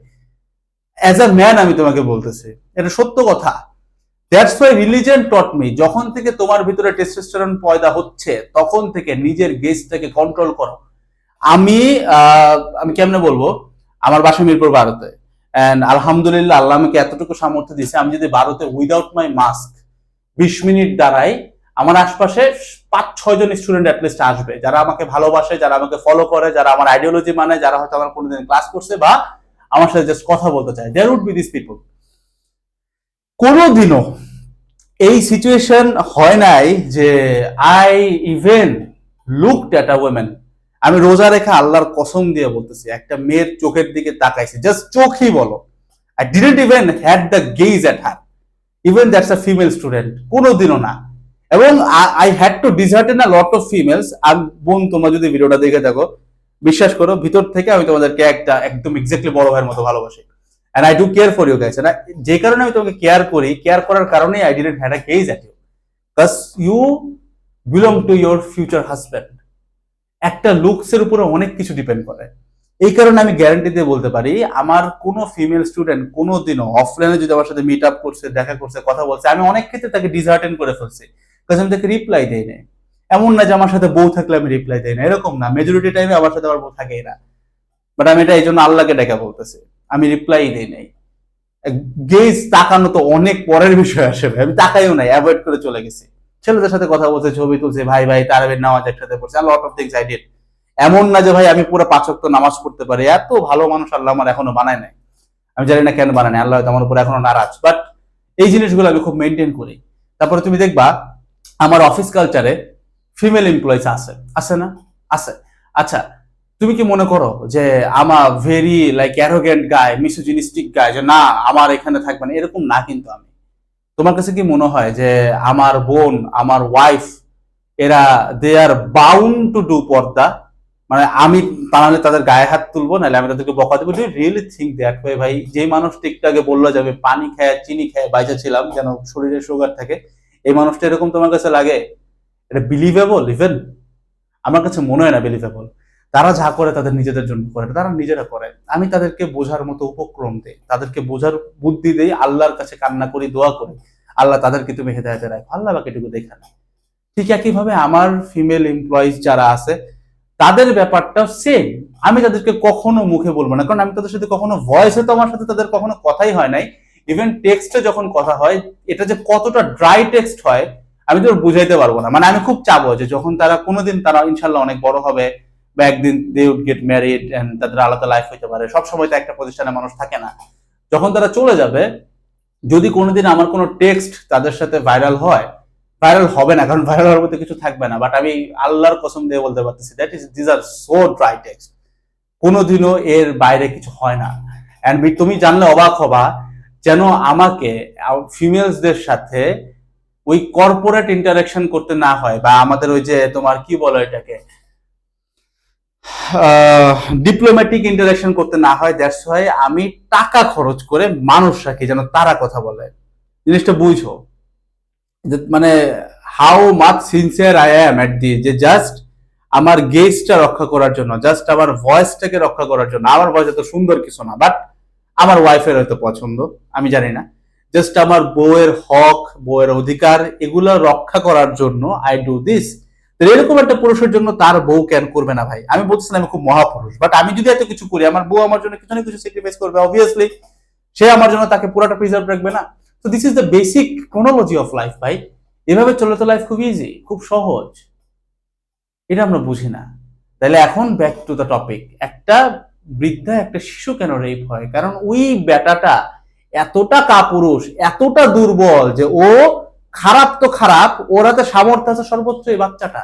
Speaker 1: অ্যাজ আ ম্যান আমি তোমাকে বলতেছি, এটা সত্য কথা। That's why religion taught me, যখন থেকে তোমার ভিতরে টেস্টোস্টেরন পয়দা হচ্ছে তখন থেকে নিজের গেজটাকে কন্ট্রোল করো। আমি আমি কেমনে বলবো, আমার বাসা মিরপুর 12-তে, এন্ড আলহামদুলিল্লাহ আল্লাহ আমাকে এতটুকু সামর্থ্য দিয়েছে, আমি যদি 12-তে উইদাউট মাই মাস্ক 20 মিনিট দাঁড়াই, আমার আশপাশে 5-6 জন স্টুডেন্ট অ্যাটলিস্ট আসবে, যারা আমাকে ভালোবাসে, যারা আমাকে ফলো করে, যারা আমার আইডিওলজি মানে, যারা হয়তো আমার কোনোদিন ক্লাস করছে বা আমার সাথে জাস্ট কথা বলতে চায়। There would be this people. কোনোদিনও এই সিচুয়েশন হয় নাই যে I even looked at a women. আমি রোজা রেখে আল্লাহর কসম দিয়ে বলতেছি, একটা মেয়ের চোখের দিকে তাকাইছি, জাস্ট চোখই বলো। I didn't even had the gaze at her, even that's a female student, কোনোদিনও না। এবং I had to dishearten a lot of females. আর বোন, তোমরা যদি ভিডিওটা দেখে থাকো, বিশ্বাস করো ভিতর থেকে আমি তোমাদেরকে একটা একদম এক্স্যাক্টলি বড় ভাইয়ের মতো ভালোবাসি। And I do care for you guys. And যে কারণে আমি তোমাকে কেয়ার করি, কেয়ার করার কারণেই I didn't had a gaze at you. Because you belong to your future husband. একটা লুকসের উপরে অনেক কিছু ডিপেন্ড করে। এই কারণে আমি গ্যারান্টি দিয়ে বলতে পারি, আমার কোনো ফিমেল স্টুডেন্ট কোনোদিনও অফলাইনে যদি আমার সাথে মিট আপ করছে, দেখা করছে, কথা বলছে, আমি অনেক ক্ষেত্রে তাকে ডিসহার্টেন করে ফেলছি, কারণ আমি তাকে রিপ্লাই দেই না। এমন না যে আমার সাথে বউ থাকলে আমি রিপ্লাই দেই না, এরকম না। মেজরিটি টাইমে আমার সাথে আমার বউ থাকেই না, বাট আমি এটা এই জন্য আল্লাহকে ডেকে বলতেছি, আমি রিপ্লাই দেই নাই। গেজ তাকানো তো অনেক পরের বিষয় আসলে, আমি তাকাইও নাই, অ্যাভয়েড করে চলে গেছি। ছেলেদের সাথে কথা বলছে, ছবি তুলছে, ভাই ভাই তারাবির নামাজ একসাথে পড়ছে, lot of things I did. এমন না যে ভাই আমি পুরো 5 ওয়াক্ত নামাজ পড়তে পারি, এত ভালো মানুষ আল্লাহ আমার এখনো বানায় নাই। আমি জানি না কেন বানায় নাই, আল্লাহ হয়তো আমার উপর এখনো নারাজ, বাট এই জিনিসগুলো আমি খুব মেনটেন করি। তারপরে তুমি দেখবা আমার অফিস কালচারে ফিমেল এমপ্লয়িজ আছে, আছে না? আছে। আচ্ছা, তুমি কি মনে করো যে আমার ভেরি লাইক অ্যারোগেন্ট গায়, মিসোজিনিস্টিক গায়, যে না আমার এখানে থাকবে না, এরকম না কিন্তু আমি। তোমার কাছে কি মনে হয় যে আমার বোন, আমার ওয়াইফ, এরা দে আর বাউন্ড টু ডু পর্দা? মানে আমি তাহলে তাদের গায়ে হাত তুলবো, নাহলে আমি তাদেরকে বকা দেবো? Do you really think that way ভাই? যে মানুষটা একটু আগে বললো যে আমি পানি খেয়ে চিনি খেয়ে বাইচা ছিলাম যেন শরীরে সুগার থাকে, এই মানুষটা এরকম তোমার কাছে লাগে? এটা বিলিভেবল ইভেন? আমার কাছে মনে হয় না বিলিভেবল। তারা যা করে তাদের নিজেদের জন্য করে, তারা নিজেরা করে। আমি তাদেরকে বোঝার মতো উপক্রম দেই, তাদেরকে বোঝার বুদ্ধি দেই, আল্লাহর কাছে কান্না করি, দোয়া করি, আল্লাহ তাদেরকে তুমি হেদায়েতে রাখো, আল্লাহ বাকিটুকু দেখে না। ঠিক একইভাবে আমার ফিমেল এমপ্লয়িজ যারা আছে তাদের ব্যাপারটাও সেম। আমি তাদেরকে কখনো মুখে বলবো না, কারণ আমি তাদের সাথে কখনো ভয়েসে তো আমার সাথে তাদের কখনো কথাই হয় নাই। ইভেন টেক্সটে যখন কথা হয়, এটা যে কতটা ড্রাই টেক্সট হয় আমি তো বুঝাইতে পারবো না। মানে আমি খুব চাবো যে যখন তারা কোনোদিন, তারা ইনশাল্লাহ অনেক বড় হবে বা একদিন they would get married and তাদের আলাদা লাইফ হইতে পারে, সবসময় তো একটা প্রতিষ্ঠানে মানুষ থাকে না, যখন তারা চলে যাবে, যদি কোনোদিন আমার কোনো টেক্সট তাদের সাথে ভাইরাল হয়, ভাইরাল হবে না, কারণ ভাইরাল হওয়ার মধ্যে কিছু থাকবে না, বাট আমি আল্লাহর কসম দিয়ে বলতে পারতেছি that is this are so dry text, কোনোদিনও এর বাইরে কিছু হয় না। এন্ড তুমি জানলে অবাক হবা, যেন আমাকে ফিমেলসদের সাথে ওই কর্পোরেট ইন্টারাকশন করতে না হয়, বা আমাদের ওই যে তোমার কি বলো এটাকে ডিপ্লোম্যাটিক ইন্টারাকশন করতে না হয়। দ্যাটস ওয়াই আমি টাকা খরচ করে মানুষ রাখি যেন তারা কথা বলে। জিনিসটা বুঝো মানে how much sincere I am at the, যে জাস্ট আমার গেজটা রক্ষা করার জন্য, জাস্ট আমার ভয়েসটাকে রক্ষা করার জন্য। আমার ভয়েস এত সুন্দর কিছু না, বাট আমার ওয়াইফের হয়তো পছন্দ, আমি জানি না। জাস্ট আমার বউয়ের হক, বউয়ের অধিকার, এগুলো রক্ষা করার জন্য আই ডু দিস। এরকম একটা পুরুষের জন্য তার বউ কেন করবে না ভাই? আমি বলছিলাম আমি খুব মহাপুরুষ, বাট আমি যদি এত কিছু করি, আমার বউ আমার জন্য কিছু না কিছু স্যাক্রিফাইস করবে অবভিয়াসলি। সে আমার জন্য তাকে পুরোটা প্রিজার্ভ রাখবে না? তো this is the basic chronology of life ভাই। এভাবে চলে তো লাইফ খুব ইজি, খুব সহজ। এটা আমরা বুঝি না। তাহলে এখন ব্যাক টু দ্য টপিক, একটা বৃদ্ধা একটা শিশু কেন রেপ হয়? কারণ ওই বেটাটা এতটা কাপুরুষ, এতটা দুর্বল যে ও খারাপ তো খারাপ, ওরা তো সামর্থ্য আছে সর্বোচ্চ এই বাচ্চাটা,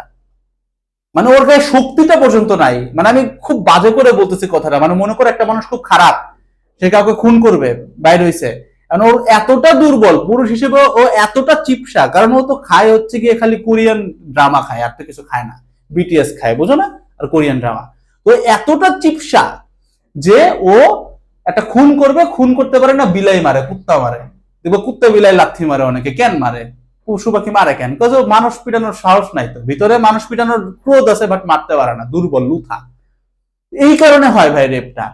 Speaker 1: মানে ওর গায়ে শক্তিটা পর্যন্ত নাই। মানে আমি খুব বাজে করে বলতেছি কথাটা, মানে মনে করে একটা মানুষ খুব খারাপ, সে কাউকে খুন করবে, বাইরে হইছে, কারণ ওর এতটা দুর্বল পুরুষ হিসেবে, ও এতটা চিপসা, কারণ ও তো খায় হচ্ছে গিয়ে খালি কোরিয়ান ড্রামা খায়, আর তো কিছু খায় না। বিটিএস খায়, বুঝো না? আর কোরিয়ান ড্রামা। তো এতটা চিপসা যে ও একটা খুন করবে, খুন করতে পারে না, বিলাই মারে, কুত্তা মারে। দেখবো কুত্তা বিলাই লাথি মারে অনেকে, কেন মারে? পশু পাখি মারে কেন? কাজ মানুষ পিটানোর সাহস নাই, তো ভিতরে মানুষ পিটানোর ক্রোধ আছে, বাট মারতে পারে না, দুর্বল লুথা। এই কারণে হয় ভাই রেপটা।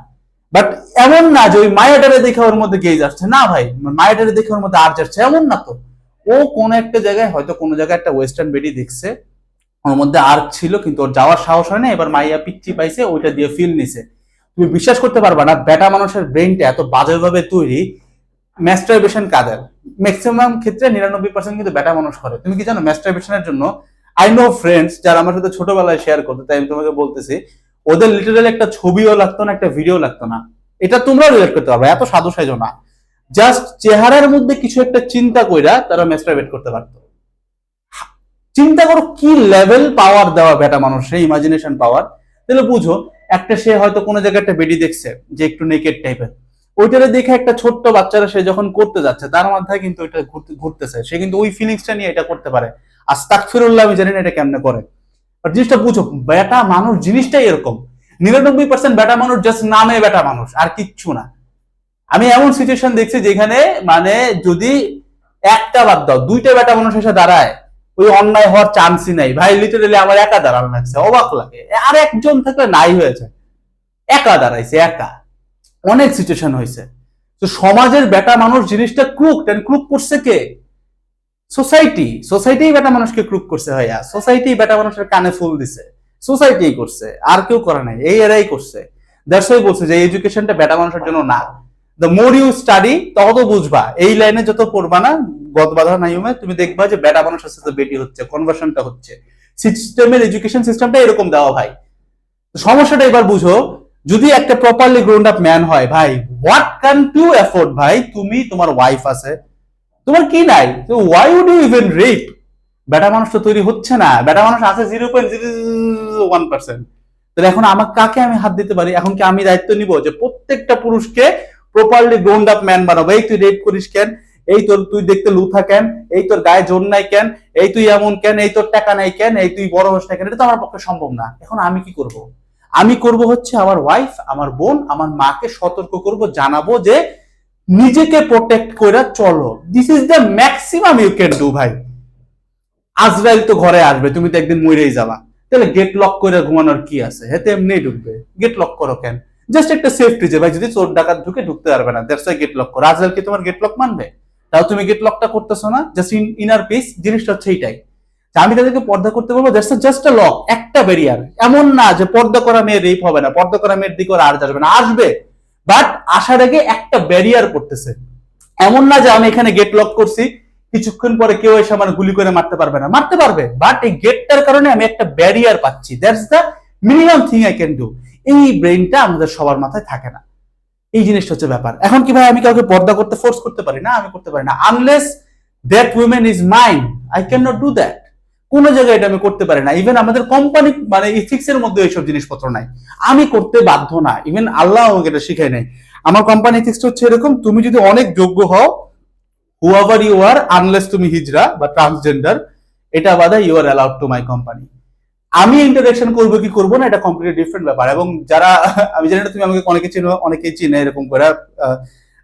Speaker 1: বাট এমন না যে ওই মায়াটারে দেখে ওর মধ্যে গেজ আসছে, না ভাই, মায়াটারে দেখে ওর মধ্যে আর যাচ্ছে, এমন না তো। ও কোন একটা জায়গায় হয়তো কোনো জায়গায় একটা ওয়েস্টার্ন বেডি দেখছে, ওর মধ্যে আর্ক ছিল, কিন্তু ওর যাওয়ার সাহস হয় না, এবার মাইয়া পিচ্ছি পাইছে, ওইটা দিয়ে ফিল নিছে। তুমি বিশ্বাস করতে পারবা না, বেটা মানুষের ব্রেনটা এত বাজেভাবে তৈরি। ম্যাস্টারবেশন কাদের? ম্যাক্সিমাম ক্ষেত্রে 99% কিন্তু বেটা মানুষ করে। তুমি কি জানো ম্যাস্টারবেশনের জন্য, আই নো ফ্রেন্ডস যারা আমার সাথে ছোটবেলায় শেয়ার করতো, তাই আমি তোমাকে বলতেছি, ওদের লিটারালি একটা ছবিও লাগতো না, একটা ভিডিও লাগতো না। এটা তোমরাও রিলেট করতে পারবে, এত সাধু সাইজো না। জাস্ট চেহারার মধ্যে কিছু একটা চিন্তা কইরা তারা ম্যাস্টারবেট করতে পারতো। চিন্তা করো কি লেভেল পাওয়ার দেওয়া বেটা মানুষের, ইমাজিনেশন পাওয়ার। তাহলে বুঝো, একটা সে হয়তো কোনো জায়গায় একটা বেডি দেখছে যে একটু নেকেড টাইপের, ওইটারে দেখে একটা ছোট্ট বাচ্চারা সে যখন করতে যাচ্ছে, তার মাথায় কিন্তু ওইটা ঘুরতেছে, সে কিন্তু ওই ফিলিংসটা নিয়ে এটা করতে পারে। আস্তাগফিরুল্লাহ, আমি জানি না এটা কেমনে করে, বাট জিনিসটা বুঝো, বেটা মানুষ জিনিসটাই এরকম। 99% বেটা মানুষ জাস্ট নামে বেটা মানুষ, আর কিচ্ছু না। আমি এমন সিচুয়েশন দেখছি যেখানে মানে যদি একটা বাদ দাও, দুইটা বেটা মানুষ এসে দাঁড়ায়, ওই অন্যায় হওয়ার চান্সই নাই ভাই। লিটারেলি আমার একা দাঁড়ানো লাগছে, অবাক লাগে। আর একজন থাকলে নাই হয়েছে, একা দাঁড়াইছে, একা। অনেক সিচুয়েশন হয়েছে। তো সমাজের বেটা মানুষ জিনিসটা ক্রুক, ক্রুক করছে কে? সোসাইটি। সোসাইটি বেটা মানুষকে ক্রুক করছে ভাইয়া, সোসাইটি বেটা মানুষের কানে ফুল দিছে, সোসাইটি করছে, আর কেউ করে নাই, এই এরাই করছে। দ্যাটস ওয়াই বলছে যে এডুকেশনটা বেটা মানুষের জন্য না। দ্য মোর ইউ স্টাডি তত বুঝবা, এই লাইনে যত পড়বা না গদ বাধা নাইমে, তুমি দেখবা যে বেটা মানুষের সাথে বেটি হচ্ছে, কনভার্সনটা হচ্ছে। সিস্টেমের এডুকেশন সিস্টেমটা এরকম দেওয়া ভাই। সমস্যাটা এবার বুঝো, যদি একটা প্রপারলি গ্রোন আপ ম্যান হয় ভাই, হোয়াট ক্যান টু এফোর্ড ভাই, তুমি তোমার ওয়াইফ আছে, তোমার কি নাই, তো why would you even rape? বেটা মানুষ তো তৈরি হচ্ছে না, বেটা মানুষ আছে 0.001%। তাহলে এখন আমার কাকে আমি হাত দিতে পারি? এখন কি আমি দায়িত্ব নিব যে প্রত্যেকটা পুরুষকে প্রপারলি গ্রোন আপ ম্যান বানাবো? এই তুই রেপ করিস কেন, এই তোর তুই দেখতে লুথা কেন, এই তোর গায়ে জোর নাই কেন, এই তুই এমন কেন, এই তোর টাকা নাই কেন, এই তুই বড় হোস না কেন, এটা তো আমার পক্ষে সম্ভব না। এখন আমি কি করব? আমি করব হচ্ছে আমার ওয়াইফ, আমার বোন, আমার মাকে সতর্ক করব, জানাবো যে নিজেকে প্রোটেক্ট করে চলো। This is the maximum you can do ভাই। আজরাইল তো ঘরে আসবে, তুমি তো একদিন মরেই যাবা, তাহলে গেট লক করে ঘুমানোর কি আছে? হেতে এমনি ঢুকবে, গেট লক করো কেন? জাস্ট একটা সেফটি, যে ভাই যদি চোর ডাকাত ঢুকতে পারবে না, দ্যাটস ওয়াই গেট লক করো। আজরাইল কি তোমার গেট লক মানবে? তাও তুমি গেট লকটা করতেছো না, জাস্ট ইনার পিস। জিনিসটা হচ্ছে এইটাই, আমি তাদেরকে পর্দা করতে বলবো, দ্যাটস জাস্ট আ লক, একটা ব্যারিয়ার। এমন না যে পর্দা করা মেয়ে রেপ হবে না, পর্দা করা মেয়ের দিকে ওরা আর আসবে না, আসবে, বাট আসার আগে একটা ব্যারিয়ার করতেছে। এমন না যে আমি এখানে গেট লক করছি, কিছুক্ষণ পরে কেউ এসে আমার গুলি করে মারতে পারবে না, মারতে পারবে, বাট এই গেটটার কারণে আমি একটা ব্যারিয়ার পাচ্ছি। That's the minimum thing I can do. এই ব্রেইনটা আমাদের সবার মাথায় থাকে না, এই জিনিসটা হচ্ছে ব্যাপার। এখন কি ভাই আমি কাউকে পর্দা করতে ফোর্স করতে পারি না? আমি করতে পারি না, unless that women is mine, I can not do that. কোন জায়গায় এটা আমি করতে পারি না। ইভেন আমাদের কোম্পানি মানে ইথিক্স এর মধ্যে এইসব জিনিসপত্র নাই, আমি করতে বাধ্য না। ইভেন আল্লাহ আমাকে এটা শিখাই নাই। আমার কোম্পানি ইথিক্স হচ্ছে এরকম, তুমি যদি অনেক যোগ্য হও, হুয়াভার ইউ আর, আনলেস তুমি হিজড়া বা ট্রান্সজেন্ডার, এটা বাদে you are allowed to my company. আমি ইন্টারাকশন করবো কি করবো না, এটা কমপ্লিটলি ডিফারেন্ট ব্যাপার। এবং যারা আমি জানি না তুমি আমাকে অনেকে চিনো, অনেকেই চিনে এরকম করে,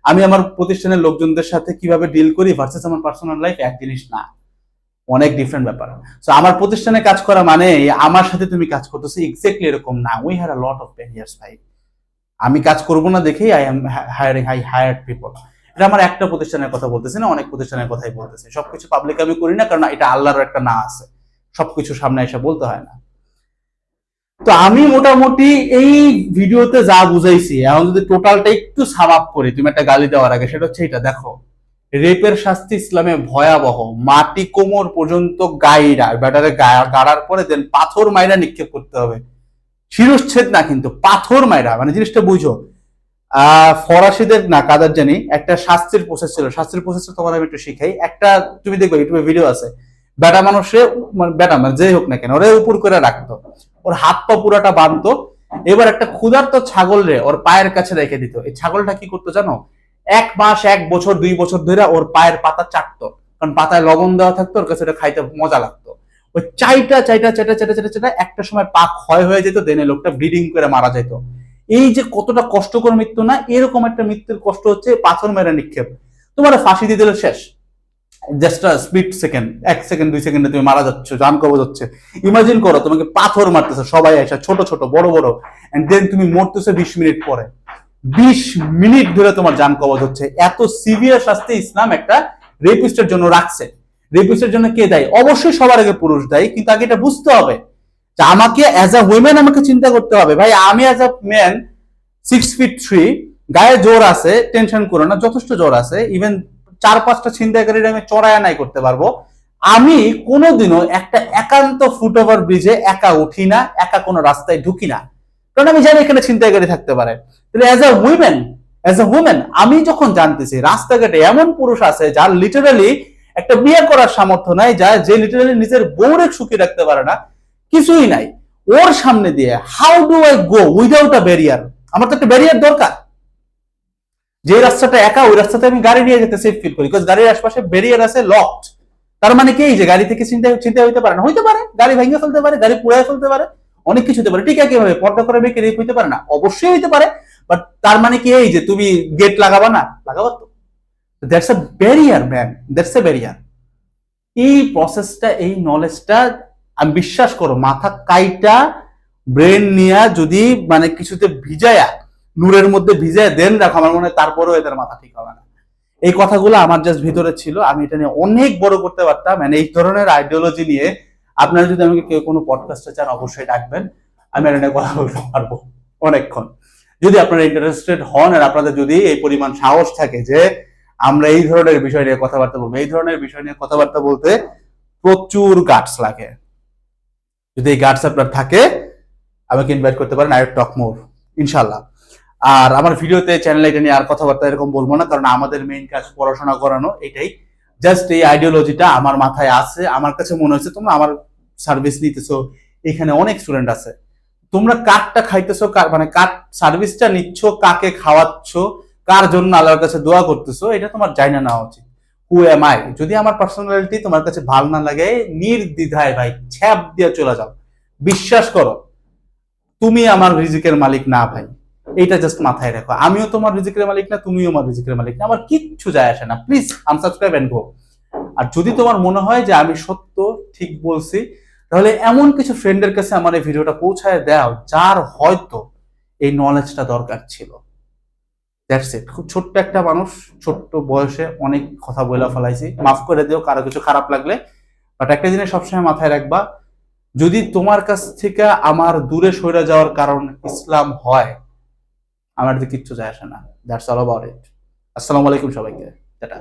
Speaker 1: আমি আমার প্রতিষ্ঠানের লোকজনদের সাথে কিভাবে ডিল করি ভার্সেস আমার পার্সোনাল লাইফ এক জিনিস না, অনেক ডিফারেন্ট ব্যাপার। সো আমার প্রতিষ্ঠানে কাজ করা মানে আমার সাথে তুমি কাজ করতেছো এক্স্যাক্টলি এরকম না। We had a lot of barriers ভাই। আমি কাজ করবো না দেখেই আই হায়ার্ড পিপল। এটা আমার একটা প্রতিষ্ঠানের কথা বলতেছি না, অনেক প্রতিষ্ঠানের কথাই বলতেছি। সবকিছু পাবলিক আমি করি না, কারণ এটা আল্লাহর একটা না আছে, সবকিছু সামনে এসে বলতে হয় না। তো আমি মোটামুটি এই ভিডিওতে যা বুঝাইছি, এখন যদি টোটালটা একটু সাম আপ করি তুমি একটা গালি দেওয়ার আগে, সেটা হচ্ছে এটা দেখো, রেপের শাস্তি ইসলামে ভয়াবহ, মাটি কোমর পর্যন্ত গাইরা ব্যাটারে গাড়ার পরে দেন পাথর মাইরা নিক্ষেপ করতে হবে। শিরশ্ছেদ না কিন্তু, পাথর মাইরা, মানে জিনিসটা বুঝো। ফরাসিদের না কাদের জানি একটা শাস্তির প্রসেস ছিল, শাস্তির প্রসেসটা তোমার আমি একটু শিখাই। একটা তুমি দেখবে ইউটিউবে ভিডিও আছে, বেটা মানুষে মানে বেটা মানে যেই হোক না কেন, ওরে উপর করে রাখতো, ওর হাত পা পুরাটা বাঁধতো, এবার একটা ক্ষুধার্ত ছাগল রে ওর পায়ের কাছে রেখে দিত। এই ছাগলটা কি করতো জানো? 1 মাস 1 বছর 2 বছর ধরে ওর পায়ের পাতা চাটতো, কারণ পাতায় লবণ দেওয়া থাকতো, ওর কাছে ওটা খাইতে মজা লাগতো। ওই চাইটা চাইটা চাইটা চাইটা চাইটা চাইটা একটা সময় পা ক্ষয় হয়ে যেত, দেনে লোকটা ব্লিডিং করে মারা যেত। এই যে কতটা কষ্টকর মৃত্যু না, এরকম একটা মৃত্যুর কষ্ট হচ্ছে পাথর মেরা নিক্ষেপ। তোমার ফাঁসি দিয়ে দিলে শেষ, জাস্ট স্প্লিট সেকেন্ড, 1 সেকেন্ড 2 সেকেন্ডে তুমি মারা যাচ্ছ, জান কবজ হচ্ছে। ইমাজিন করো তোমাকে পাথর মারতেছে সবাই এসে, ছোট ছোট বড় বড়, এন্ড দেন তুমি মরতেছো 20 মিনিট পরে, 20 মিনিট ধরে তোমার জান কবজ হচ্ছে। এত সিভিয়ার শাস্তি ইসলাম একটা রেপিস্টের জন্য রাখছে। রেপিস্টের জন্য কে দায়ী? অবশ্যই সবার আগে পুরুষ দায়ী, কিন্তু আগে এটা বুঝতে হবে যে আমাকে অ্যাজ আ উইমেন আমাকে চিন্তা করতে হবে। ভাই আমি অ্যাজ আ ম্যান 6'3", গায়ে জোর আছে, টেনশন করো না, যথেষ্ট জোর আছে। ইভেন 4-5টা ছিনতাইকারীর আমি চড়ায় নাই করতে পারবো। আমি কোনোদিনও একটা একান্ত ফুটওভার ব্রিজে একা উঠি না, একা কোনো রাস্তায় ঢুকি না, কারণ আমি জানি এখানে ছিনতাইকারী থাকতে পারে। তাহলে অ্যাজ আ উইমেন আমি যখন জানতেছি রাস্তাঘাটে এমন পুরুষ আছে যার লিটারালি একটা বিয়ে করার সামর্থ্য নাই, যে লিটারালি নিজের বউরে সুখী রাখতে পারে না, কিছুই নাই, ওর সামনে দিয়ে how do I go without a barrier? আমার তো একটা ব্যারিয়ার দরকার। যে রাস্তাটা একা, ওই রাস্তাতে আমি গাড়ি নিয়ে যেতে সেফ ফিল করি, বিকজ গাড়ির আশপাশে ব্যারিয়ার আছে, লকড। তার মানে কি যে গাড়ি থেকে চিন্তা হইতে পারে না? হইতে পারে, গাড়ি ভেঙে ফেলতে পারে, গাড়ি পুড়ায় ফেলতে পারে, অনেক কিছু হতে পারে। ঠিক আছে, কিভাবে পর্দা করে মেয়েকে রেপ হইতে পারে না? অবশ্যই হইতে পারে। বাট তার মানে কি এই যে তুমি গেট লাগাবা না? লাগাবা তো। That's a barrier man, that's a barrier. এই প্রসেসটা, এই নলেজটা আমি বিশ্বাস করো মাথা কাইটা ব্রেন নিয়ে যদি মানে কিছুতে ভিজায়া, নূরের মধ্যে ভিজায় দেন রাখো, আমার মনে হয় তারপরেও এদের মাথা ঠিক হবে না। এই কথাগুলো আমার জাস্ট ভিতরে ছিল, আমি এটা নিয়ে অনেক বড় করতে পারতাম। মানে এই ধরনের আইডিওলজি নিয়ে আপনারা যদি আমাকে কেউ কোনো পডকাস্টে চান অবশ্যই ডাকবেন, আমি এটা নিয়ে কথা বলতে পারবো অনেকক্ষণ। যদি আপনারা ইন্টারেস্টেড হন আর আপনাদের যদি এই পরিমাণ সাহস থাকে যে আমরা এই ধরনের বিষয় নিয়ে কথাবার্তা বলবো, এই ধরনের বিষয় নিয়ে কথাবার্তা বলতে প্রচুর গাটস লাগে। যদি এই গাটস আপনার থাকে আমাকে ইনভাইট করতে পারেন, আই টক মোর ইনশাল্লাহ। আর আমার ভিডিওতে চ্যানেলে এটা নিয়ে আর কথাবার্তা এরকম বলবো না, কারণ আমাদের মেইন কাজ পড়াশোনা করানো, এটাই। জাস্ট এই আইডিওলজিটা আমার মাথায় আছে, আমার কাছে মনে হয়েছে তোমরা আমার সার্ভিস নিতেছো, এখানে অনেক স্টুডেন্ট আছে, তোমরা কারটা খাইতেছো, কার মানে কার সার্ভিসটা নিচ্ছ, কাকে খাওয়াচ্ছ, কার জন্য আল্লাহর কাছে দোয়া করতেছো, এটা তোমার জানা নেওয়া উচিত। Who am I? যদি আমার পার্সোনালিটি তোমার কাছে ভালো না লাগে, নির্দ্বিধায় ভাই ছ্যাপ দিয়ে চলে যাও। বিশ্বাস করো, তুমি আমার রিজিকের মালিক না ভাই, এইটা জাস্ট মাথায় রাখো। আমিও তোমার রিজিকের মালিক না, তুমিও আমার রিজিকের মালিক না, আমার কিচ্ছু যায় আসে না। Please unsubscribe and go. আর যদি তোমার মনে হয় যে আমি সত্য ঠিক বলছি, তাহলে এমন কিছু ফ্রেন্ডের কাছে আমার এই ভিডিওটা পৌঁছায় দাও যার হয়তো এই নলেজটা দরকার ছিল। That's it. খুব ছোট্ট একটা মানুষ, ছোট্ট বয়সে অনেক কথা বলে ফেলাইছি, মাফ করে দিও কারো কিছু খারাপ লাগলে। বাট একটা জিনিস সবসময় মাথায় রাখবা, যদি তোমার কাছ থেকে আমার দূরে সরে যাওয়ার কারণ ইসলাম হয়, আমার কিচ্ছু যায় আসে না। That's all about it. আসসালামু আলাইকুম সবাইকে। টাটা।